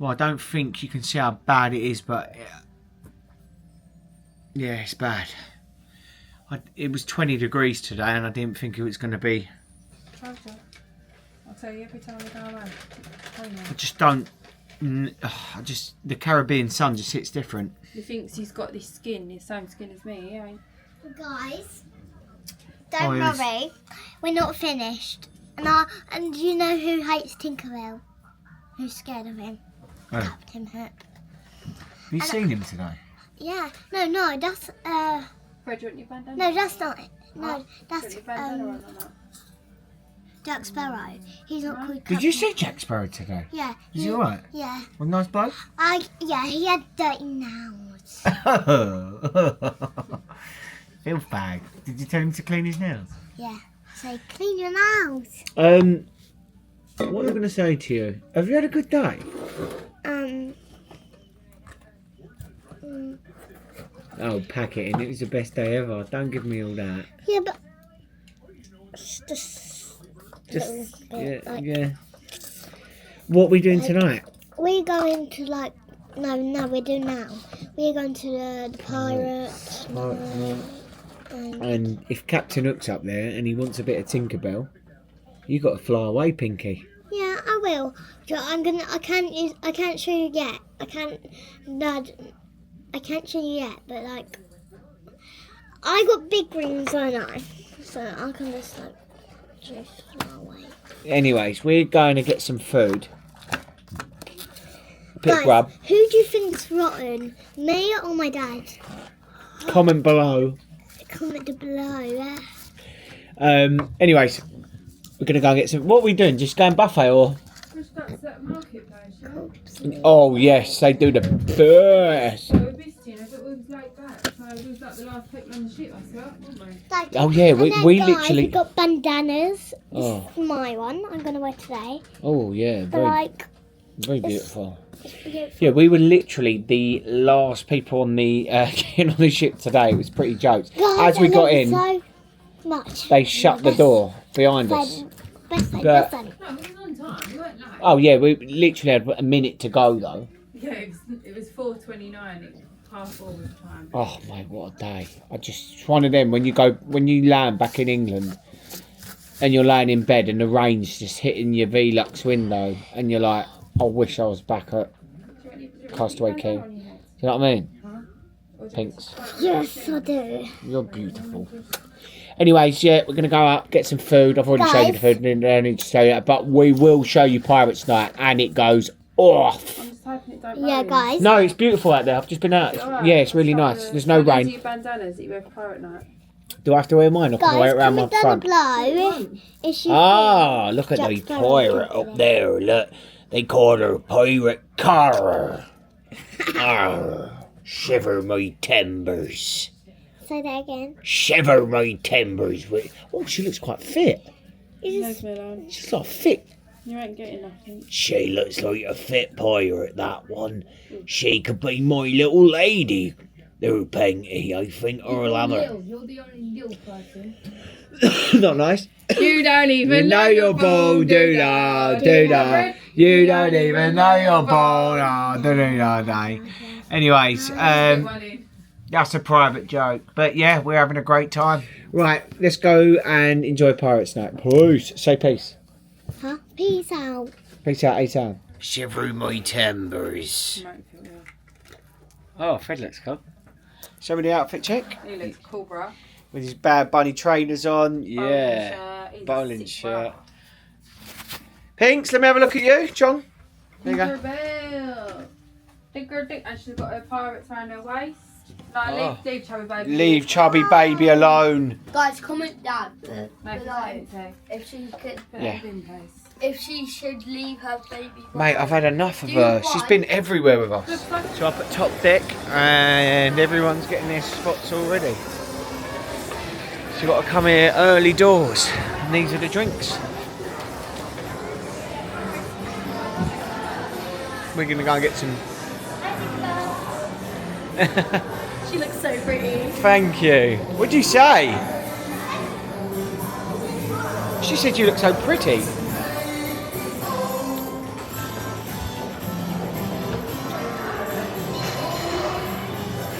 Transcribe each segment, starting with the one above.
Well, I don't think you can see how bad it is, but yeah, it's bad. It was 20 degrees today, and I didn't think it was going to be. I'll tell you every time we go away. I just don't. The Caribbean sun just hits different. He thinks he's got this skin, the same skin as me, yeah. Guys, don't worry, we're not finished. And you know who hates Tinkerbell? Who's scared of him? Oh. Captain Hook. Have you seen him today? Yeah. No, that's Fred, you want your bandana? no, that's not it. No, Do you that's want your bandana on or not? Jack Sparrow. He's not called Captain. Did you see Jack Sparrow today? Yeah. Is he alright? Yeah. Well, nice bloke? Yeah, he had dirty nails. Filth bag. Did you tell him to clean his nails? Yeah. So clean your nails. What was I going to say to you? Have you had a good day? Oh, pack it in. It was the best day ever. Don't give me all that. Yeah, but just yeah. What are we doing tonight? we're going to no, we're doing now. We're going to the pirates. And if Captain Hook's up there and he wants a bit of Tinkerbell, you got to fly away, Pinky. Yeah, I will. I can't show you yet. I can't show you yet, but I got big wings, I know. So I can just fly away. Anyways, we're going to get some food. Bit of Guys, grub. who do you think's rotten? Me or my dad? Comment below. Comment below, yeah. Anyways, we're going to go and get some... What are we doing? Just going buffet or... Just got to that marketplace, yeah? Oh, yes, they do the best. So we're visiting, if it was like that. So it was like the last people on the ship, I thought, weren't we? Oh, yeah, And then, we guys, literally... we got bandanas. Oh. This is my one. I'm gonna wear today. Oh, yeah, But very beautiful. it's beautiful. Yeah, we were literally the last people on the getting on the ship today. It was pretty jokes. Guys, As we I got love in, so much. they shut the door behind us. Best But- No, it was on time, we weren't late. Oh, yeah, we literally had a minute to go, though. Yeah, it was 4:29, it was 4:30 was the time. Oh, mate, what a day. It's one of them, when you land back in England and you're laying in bed and the rain's just hitting your Velux window and you're like, I wish I was back at Castaway Cay. Do you know what I mean? Pinks. Yes, I do. You're beautiful. Anyways, yeah, we're going to go up, get some food. I've already showed you the food, and I need to show you that. But we will show you Pirates Night, and it goes off. I'm just hoping it don't Yeah, rain. guys. No, it's beautiful out there. I've just been out. Alright, Yeah, it's really so nice. There's no these are rain. your bandanas that you wear for pirate night. Do I have to wear mine, or can I wear Guys, it around my comment down front? below if you Ah, look at Jack the Sparrow pirate can up there. Look, they call her Pirate Cara. Arr, shiver my timbers. say that again. Shiver my timbers. Oh, she looks quite fit. Is Me alone. She's not fit. You ain't getting nothing. She looks like a fit pirate, that one. She could be my little lady. They're Pinky, I think, or I'll have her. You're the only little person. Not nice. You don't even You know your ball, do da, do da. You don't even know your ball, da, do da, da. Anyways, that's a private joke. But yeah, we're having a great time. Right, let's go and enjoy Pirates Night. Peace. Say peace. Huh? Peace out. Peace out, A-Town. Shiver my timbers. Oh, Fred looks cool. Show me the outfit check. He looks cool, bro. With his Bad Bunny trainers on. Yeah. Bowling shirt. Pinks, let me have a look at you, John. There you go. Tinkerbell. Tinker. And she's got her pirates around her waist. No, Oh. leave chubby baby. Leave chubby baby alone. Guys, comment down Make below it say. if she could, Yeah. if she should leave her baby. Mate, I've had enough of her. She's been everywhere with us. So up at top deck, and everyone's getting their spots already. So you've got to come here early doors. And these are the drinks. We're going to go and get some... She looks so pretty. Thank you. What'd you say? She said you look so pretty.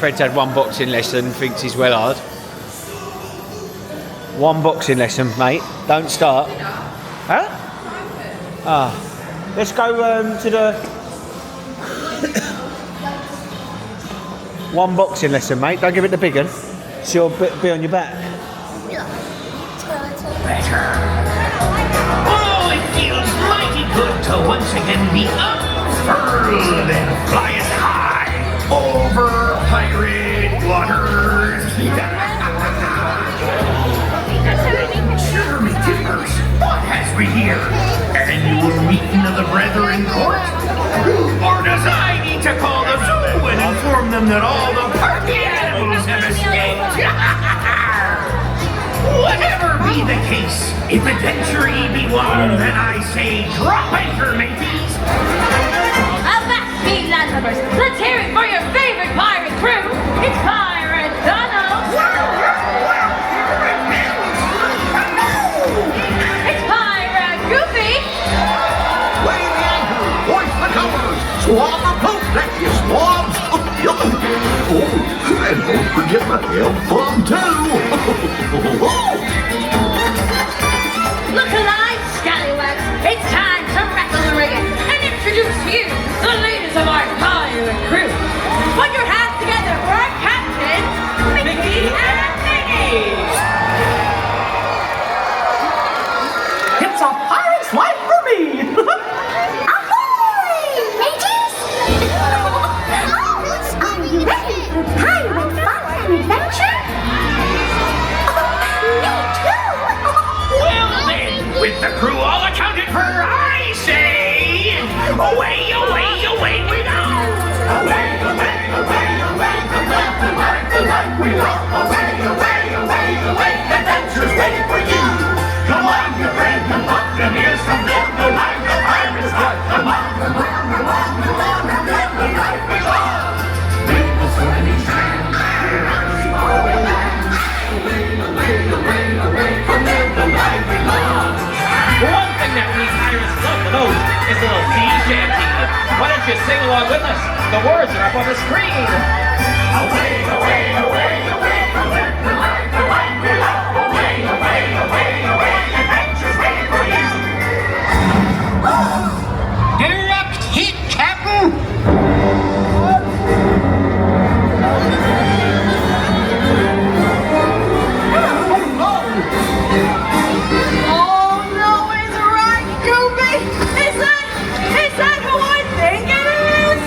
Fred's had one boxing lesson, thinks he's well hard. One boxing lesson, mate. Don't start. Huh? Ah. Let's go to the... One boxing lesson, mate. Don't give it the big one. So you'll be on your back. Oh, it feels mighty good to once again be unfurled and flying high over pirate waters. Shiver me timbers, what has we here? Annual meeting of the Brethren Court? Or does I need to call the zoo and inform them that all the party animals have escaped? Whatever be the case, if adventure ye be one, then I say drop anchor, mateys! Avast ye, landlubbers! Let's hear it for your favorite pirate crew! It's Pirate Donald! It's Pirate Goofy! Weigh the anchor, hoist the covers, swab the poop, let you swabs! Oh, and don't forget my helm fun too! Look alive, scallywags! It's time to rattle the rigging and introduce to you the leaders of our pirate crew! Put your hands together for our captains, Mickey and Minnie! It's a pirate's life for me! Ahoy, mateys! Are you ready for pirate fun and adventure? Me too! Well then, with the crew all accounted for, I say, away, away, away we go! Away, away, away, away, away, we go! Away, away, away, away, adventure's waiting for you! Come on, your friend, come on, come here's some more, the life of pirates got! Come on, come on, come on, come on, come on, the life we go! Make the swimming strand, One thing that we pirates love the most is a little sea shanty. Why don't you sing along with us? The words are up on the screen. away, away, away, away, away, away, away, away, away, away, adventure's waiting for you. Direct hit, Captain. Oh no, is it right, Goofy? Is that who I think it is?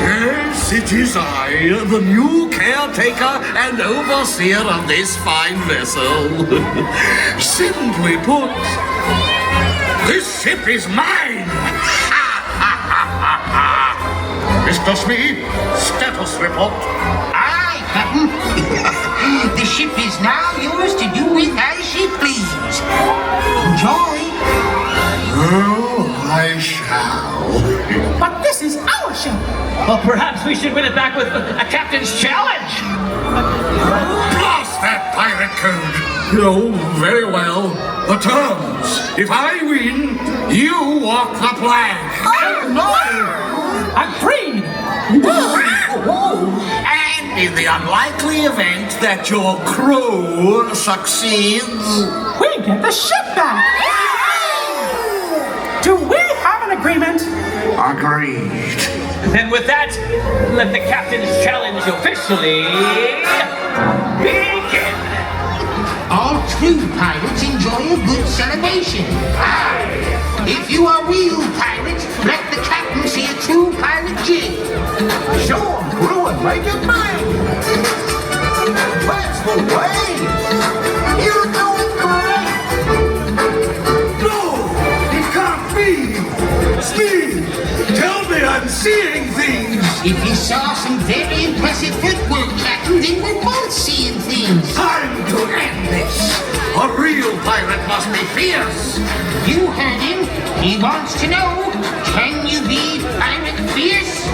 Yes, it is I, the new caretaker and overseer of this fine vessel. Simply put, this ship is mine! Mr. Smee, status report. Aye, Captain. The ship is now yours to do with as you please. Enjoy. Oh, I shall. But this is our ship. Well, perhaps we should win it back with a captain's challenge. Blast that pirate code! Oh, very well. The terms. If I win, you walk the plank. Oh, no. I'm free. And in the unlikely event that your crew succeeds... We get the ship back. Do we have an agreement? Agreed. And with that, let the captain's challenge officially begin. All true pirates enjoy a good celebration. Aye. If you are real pirates, let the captain see a true pirate jig. Show 'em, crew, and make it mine. That's the way. You're doing great. No! It can't be! Steve! Tell me I'm seeing things! If you saw some very impressive footwork, Captain, then we're both seeing things. Time to end this! A real pirate must be fierce! You heard him. He wants to know, can you be pirate fierce?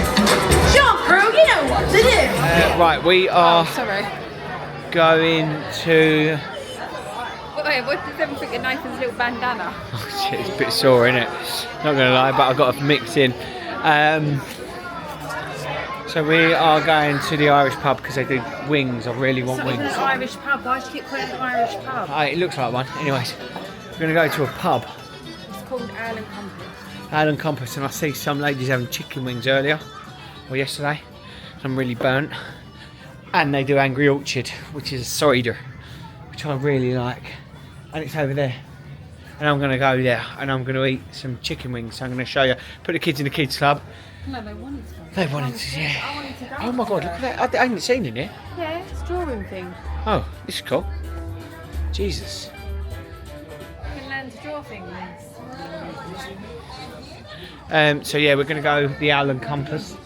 Sure, crew, you know what to do. Right, we are Sorry. going to... Wait, what does everyone think of Nathan's little bandana? Oh shit, it's a bit sore, isn't it? Not gonna lie, but I've got to mix in. So we are going to the Irish pub because they do wings. I really want wings. It's an Irish pub. Why do you keep calling it an Irish pub? It looks like one. Anyways, we're going to go to a pub. It's called Allen Compass. Allen Compass, and I see some ladies having chicken wings earlier, or yesterday. I'm really burnt. And they do Angry Orchard, which is a cider, which I really like. And it's over there. And I'm going to go there and I'm going to eat some chicken wings. So I'm going to show you. Put the kids in the kids club. No, they wanted to. They wanted to, yeah. I wanted to go. Oh my god, look at that. I haven't seen it yet. Yeah, it's a drawing thing. Oh, this is cool. Jesus. You can learn to draw things. So yeah, we're going to go the Owl and Compass.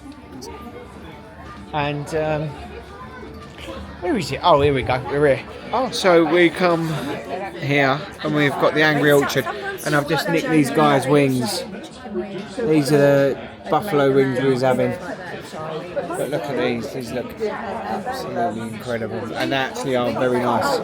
And where is it? Oh, here we go. We're here. Oh, so we come here and we've got the Angry Orchard, and I've just nicked these guys' wings. These are the buffalo wings we was having. But look at these. These look absolutely incredible, and they actually are very nice.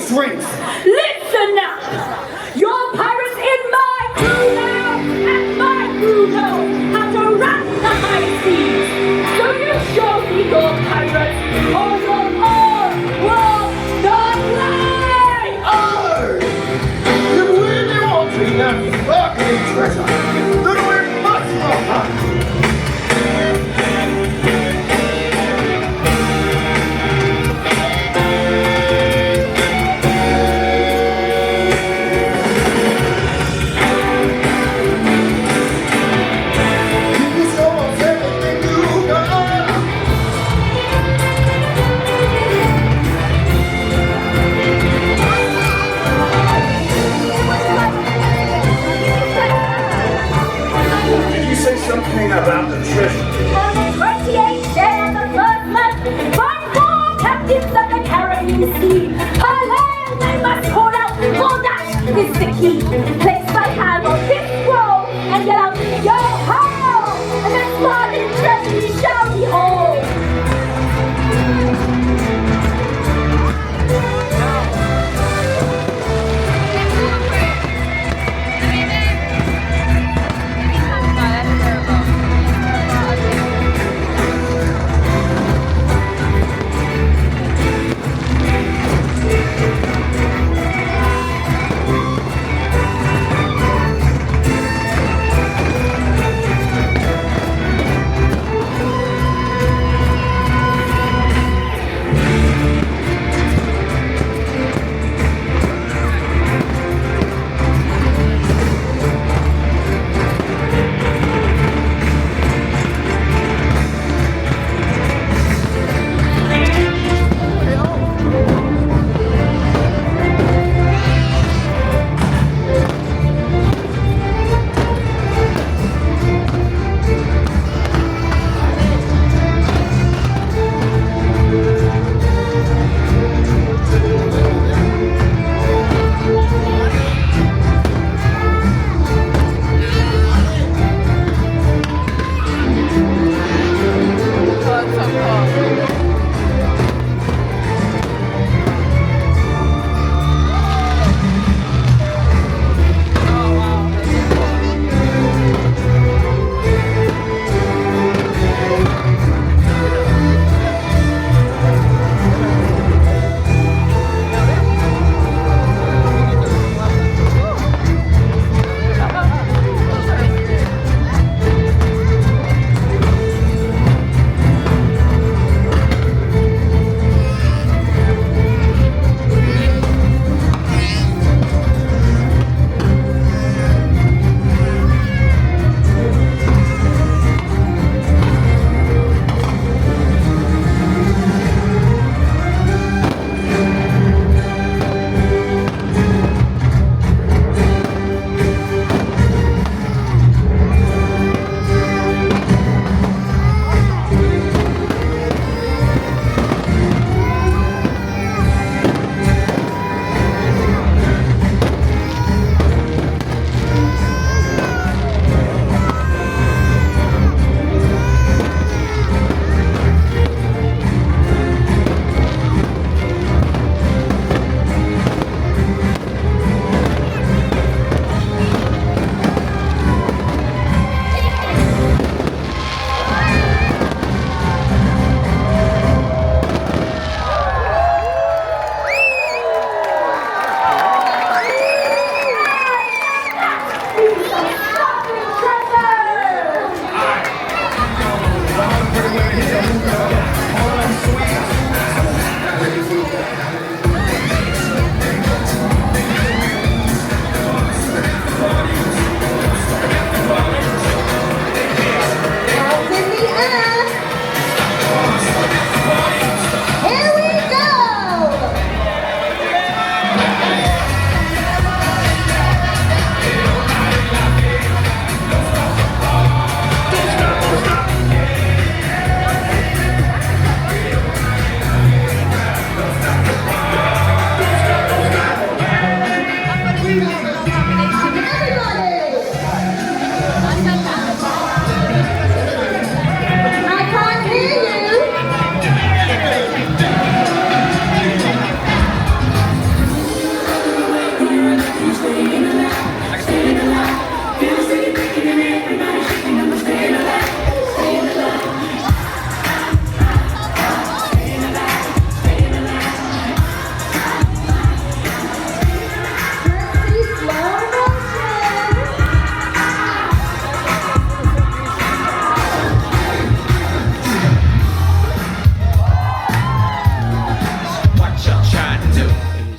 Listen up! You're pirates in my crew now, and my crew know how to run the high seas. So you show me your pirates, or your all will not lie! You really want to that sparkling treasure? Then we must not hunt. Something about the treasure. On the 28th day of the first month, find 4 captains of the Caribbean Sea. Per land they must call out, for that is the key. Place my hand on this scroll and get out, yo ho! And then smart and treasure shall be all.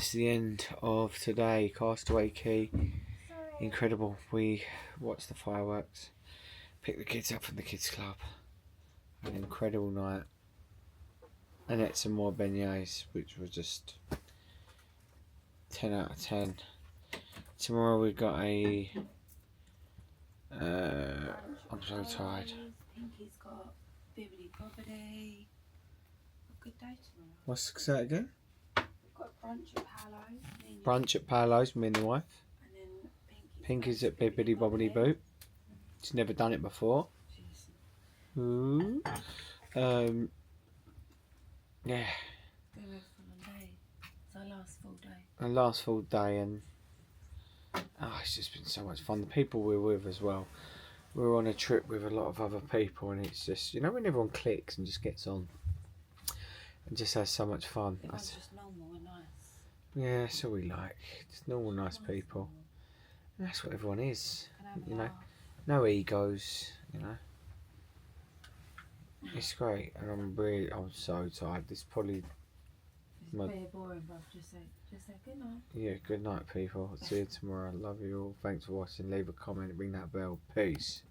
that's the end of today. Castaway Cay. Incredible. We watched the fireworks, picked the kids up from the kids club. An incredible night. And ate some more beignets, which was just 10 out of 10. Tomorrow we've got a... I'm so tired. Pinky's got bibbidi bobbidi. Good day tomorrow. What's that again? We've got brunch at Paolo's. Brunch at Paolo's, me and the wife. And then Pinky's at Bibbidi Bobbidi Boop. She's never done it before. Ooh. Yeah. Very full day. It's our last full day. Our last full day, and it's just been so much fun. The people we're with as well. We're on a trip with a lot of other people, and it's just, you know, when everyone clicks and just gets on and just has so much fun. Everyone's just normal and nice. Yeah, that's all we like. Just normal, nice people. And that's what everyone is. You know, no egos. You know, it's great, and I'm so tired. This probably. It's very boring, bruv. Just say good night. Yeah, good night, people. See you tomorrow. Love you all. Thanks for watching. Leave a comment, ring that bell. Peace.